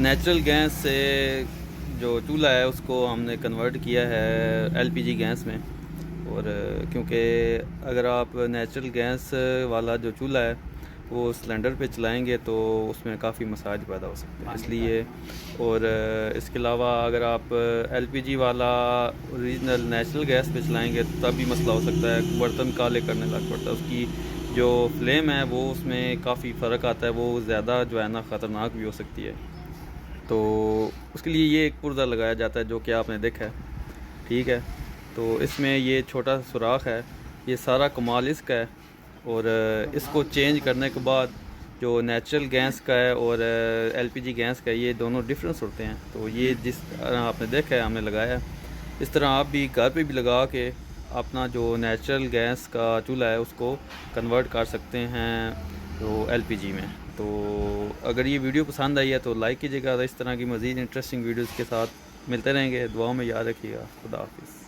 Natural gas से जो चूल्हा है उसको हमने कन्वर्ट किया है एलपीजी गैस में। और क्योंकि अगर आप नेचुरल गैस वाला जो चूल्हा है वो सिलेंडर पे चलाएंगे तो उसमें काफ़ी मसाइल पैदा हो सकते हैं, इसलिए। और इसके अलावा अगर आप एलपीजी वाला ओरिजिनल नेचुरल गैस पे चलाएंगे तो तब भी मसला हो सकता है, बर्तन काले करने लग पड़ता है, उसकी जो फ्लेम है वो उसमें काफ़ी फ़र्क आता है, वो ज़्यादा जो है ना ख़तरनाक भी हो सकती है। तो उसके लिए ये एक पुर्जा लगाया जाता है जो कि आपने देखा है, ठीक है। तो इसमें ये छोटा सुराख है, ये सारा कमाल इसका है। और इसको चेंज करने के बाद जो नेचुरल गैस का है और एलपीजी गैस का है, ये दोनों डिफरेंस होते हैं। तो ये जिस तरह आपने देखा है हमने लगाया है, इस तरह आप भी घर पे भी लगा के अपना जो नेचुरल गैस का चूल्हा है उसको कन्वर्ट कर सकते हैं तो एलपीजी में। तो अगर ये वीडियो पसंद आई है तो लाइक कीजिएगा। इस तरह की मज़ीद इंटरेस्टिंग वीडियोज़ के साथ मिलते रहेंगे। दुआओं में याद रखिएगा। खुदा हाफिज़।